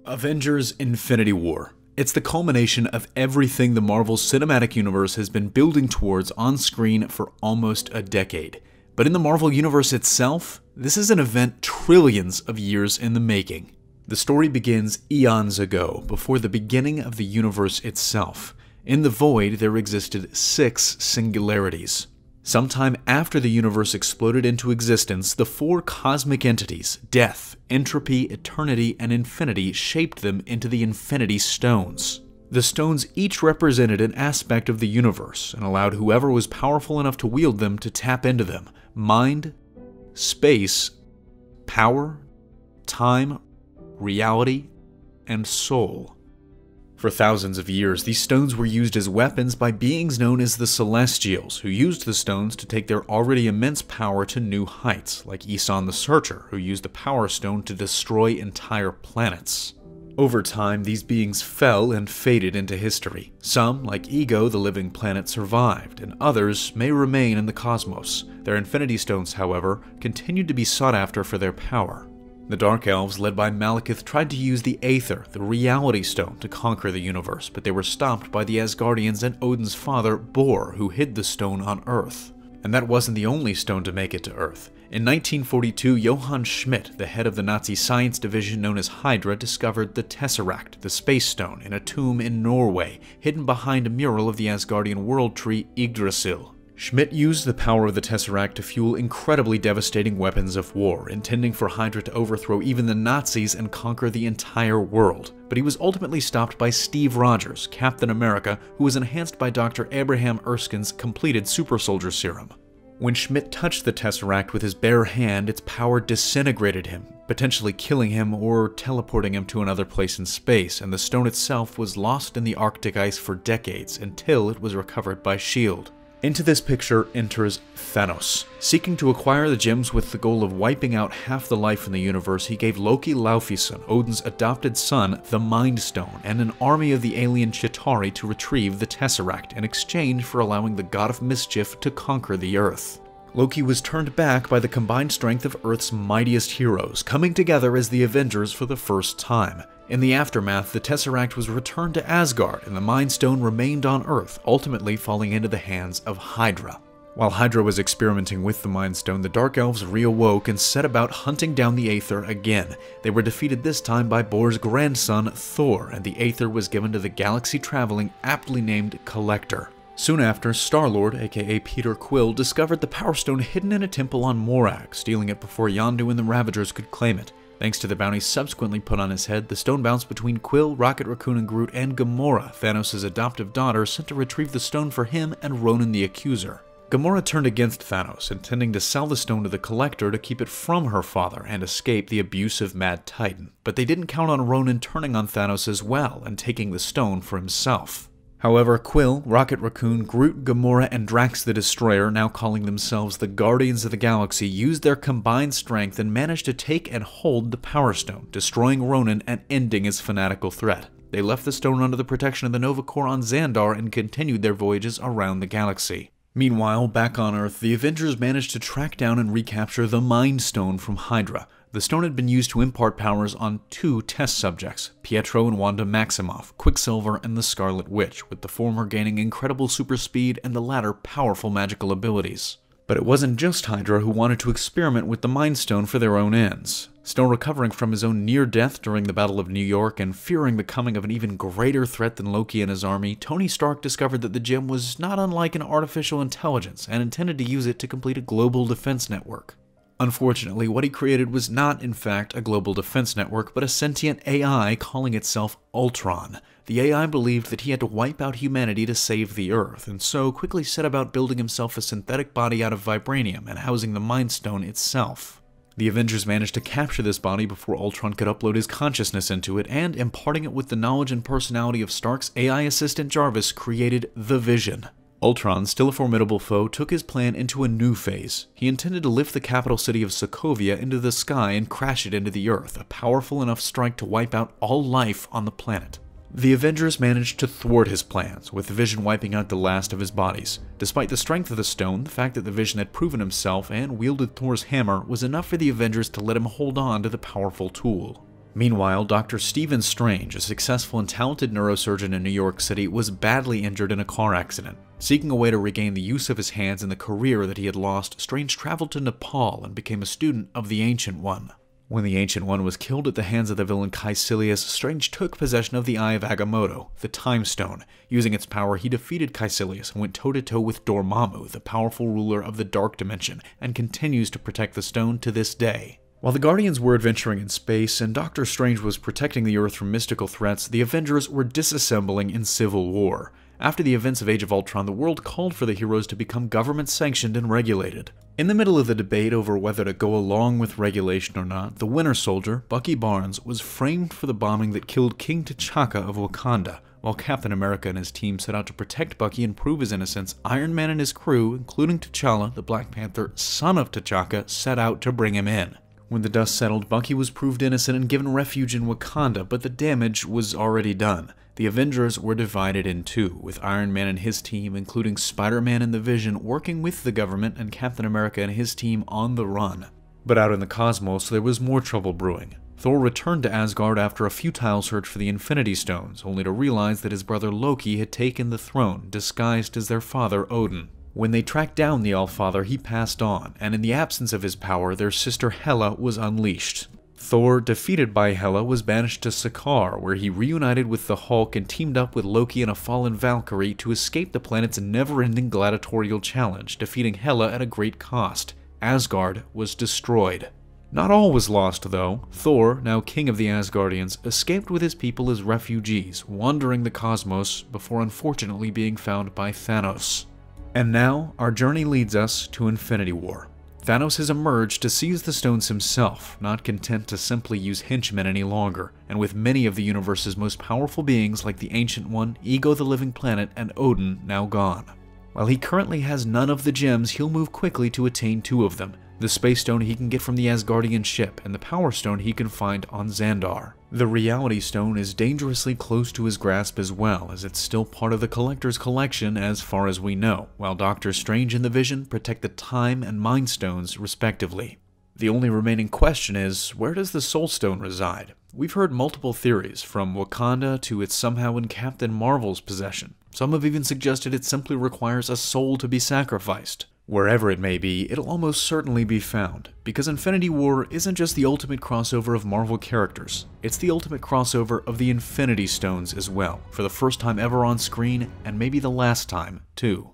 Avengers: Infinity War. It's the culmination of everything the Marvel Cinematic Universe has been building towards on screen for almost a decade. But in the Marvel Universe itself, this is an event trillions of years in the making. The story begins eons ago, before the beginning of the universe itself. In the void, there existed 6 singularities. Sometime after the universe exploded into existence, the 4 cosmic entities, death, entropy, eternity, and infinity, shaped them into the Infinity Stones. The stones each represented an aspect of the universe and allowed whoever was powerful enough to wield them to tap into them: mind, space, power, time, reality, and soul. For thousands of years, these stones were used as weapons by beings known as the Celestials, who used the stones to take their already immense power to new heights, like Aeson the Searcher, who used the Power Stone to destroy entire planets. Over time, these beings fell and faded into history. Some, like Ego, the living planet, survived, and others may remain in the cosmos. Their Infinity Stones, however, continued to be sought after for their power. The Dark Elves, led by Malekith, tried to use the Aether, the Reality Stone, to conquer the universe, but they were stopped by the Asgardians and Odin's father, Bor, who hid the stone on Earth. And that wasn't the only stone to make it to Earth. In 1942, Johann Schmidt, the head of the Nazi science division known as Hydra, discovered the Tesseract, the space stone, in a tomb in Norway, hidden behind a mural of the Asgardian world tree Yggdrasil. Schmidt used the power of the Tesseract to fuel incredibly devastating weapons of war, intending for Hydra to overthrow even the Nazis and conquer the entire world. But he was ultimately stopped by Steve Rogers, Captain America, who was enhanced by Dr. Abraham Erskine's completed super soldier serum. When Schmidt touched the Tesseract with his bare hand, its power disintegrated him, potentially killing him or teleporting him to another place in space, and the stone itself was lost in the Arctic ice for decades until it was recovered by S.H.I.E.L.D. Into this picture enters Thanos. Seeking to acquire the gems with the goal of wiping out half the life in the universe, he gave Loki Laufeyson, Odin's adopted son, the Mind Stone, and an army of the alien Chitauri to retrieve the Tesseract in exchange for allowing the God of Mischief to conquer the Earth. Loki was turned back by the combined strength of Earth's mightiest heroes, coming together as the Avengers for the first time. In the aftermath, the Tesseract was returned to Asgard, and the Mind Stone remained on Earth, ultimately falling into the hands of Hydra. While Hydra was experimenting with the Mind Stone, the Dark Elves reawoke and set about hunting down the Aether again. They were defeated this time by Bor's grandson, Thor, and the Aether was given to the galaxy-traveling, aptly named Collector. Soon after, Star-Lord, aka Peter Quill, discovered the Power Stone hidden in a temple on Morag, stealing it before Yondu and the Ravagers could claim it. Thanks to the bounty subsequently put on his head, the stone bounced between Quill, Rocket Raccoon and Groot, and Gamora, Thanos' adoptive daughter, sent to retrieve the stone for him and Ronan the Accuser. Gamora turned against Thanos, intending to sell the stone to the Collector to keep it from her father and escape the abusive Mad Titan. But they didn't count on Ronan turning on Thanos as well and taking the stone for himself. However, Quill, Rocket Raccoon, Groot, Gamora, and Drax the Destroyer, now calling themselves the Guardians of the Galaxy, used their combined strength and managed to take and hold the Power Stone, destroying Ronan and ending his fanatical threat. They left the stone under the protection of the Nova Corps on Xandar and continued their voyages around the galaxy. Meanwhile, back on Earth, the Avengers managed to track down and recapture the Mind Stone from Hydra. The stone had been used to impart powers on 2 test subjects, Pietro and Wanda Maximoff, Quicksilver and the Scarlet Witch, with the former gaining incredible super speed and the latter powerful magical abilities. But it wasn't just Hydra who wanted to experiment with the Mind Stone for their own ends. Still recovering from his own near-death during the Battle of New York and fearing the coming of an even greater threat than Loki and his army, Tony Stark discovered that the gem was not unlike an artificial intelligence and intended to use it to complete a global defense network. Unfortunately, what he created was not, in fact, a global defense network, but a sentient AI calling itself Ultron. The AI believed that he had to wipe out humanity to save the Earth, and so quickly set about building himself a synthetic body out of vibranium and housing the Mind Stone itself. The Avengers managed to capture this body before Ultron could upload his consciousness into it, and, imparting it with the knowledge and personality of Stark's AI assistant Jarvis, created the Vision. Ultron, still a formidable foe, took his plan into a new phase. He intended to lift the capital city of Sokovia into the sky and crash it into the Earth, a powerful enough strike to wipe out all life on the planet. The Avengers managed to thwart his plans, with the Vision wiping out the last of his bodies. Despite the strength of the stone, the fact that the Vision had proven himself and wielded Thor's hammer was enough for the Avengers to let him hold on to the powerful tool. Meanwhile, Dr. Stephen Strange, a successful and talented neurosurgeon in New York City, was badly injured in a car accident. Seeking a way to regain the use of his hands and the career that he had lost, Strange traveled to Nepal and became a student of the Ancient One. When the Ancient One was killed at the hands of the villain Caecilius, Strange took possession of the Eye of Agamotto, the Time Stone. Using its power, he defeated Caecilius and went toe-to-toe with Dormammu, the powerful ruler of the Dark Dimension, and continues to protect the stone to this day. While the Guardians were adventuring in space and Doctor Strange was protecting the Earth from mystical threats, the Avengers were disassembling in civil war. After the events of Age of Ultron, the world called for the heroes to become government-sanctioned and regulated. In the middle of the debate over whether to go along with regulation or not, the Winter Soldier, Bucky Barnes, was framed for the bombing that killed King T'Chaka of Wakanda. While Captain America and his team set out to protect Bucky and prove his innocence, Iron Man and his crew, including T'Challa, the Black Panther, son of T'Chaka, set out to bring him in. When the dust settled, Bucky was proved innocent and given refuge in Wakanda, but the damage was already done. The Avengers were divided in two, with Iron Man and his team, including Spider-Man and the Vision, working with the government, and Captain America and his team on the run. But out in the cosmos, there was more trouble brewing. Thor returned to Asgard after a futile search for the Infinity Stones, only to realize that his brother Loki had taken the throne, disguised as their father Odin. When they tracked down the Allfather, he passed on, and in the absence of his power, their sister Hela was unleashed. Thor, defeated by Hela, was banished to Sakaar, where he reunited with the Hulk and teamed up with Loki and a fallen Valkyrie to escape the planet's never-ending gladiatorial challenge, defeating Hela at a great cost. Asgard was destroyed. Not all was lost, though. Thor, now king of the Asgardians, escaped with his people as refugees, wandering the cosmos before unfortunately being found by Thanos. And now, our journey leads us to Infinity War. Thanos has emerged to seize the stones himself, not content to simply use henchmen any longer, and with many of the universe's most powerful beings like the Ancient One, Ego the Living Planet, and Odin now gone. While he currently has none of the gems, he'll move quickly to attain two of them. The Space Stone he can get from the Asgardian ship, and the Power Stone he can find on Xandar. The Reality Stone is dangerously close to his grasp as well, as it's still part of the Collector's collection as far as we know, while Doctor Strange and the Vision protect the Time and Mind Stones respectively. The only remaining question is, where does the Soul Stone reside? We've heard multiple theories, from Wakanda to it's somehow in Captain Marvel's possession. Some have even suggested it simply requires a soul to be sacrificed. Wherever it may be, it'll almost certainly be found, because Infinity War isn't just the ultimate crossover of Marvel characters, it's the ultimate crossover of the Infinity Stones as well, for the first time ever on screen, and maybe the last time, too.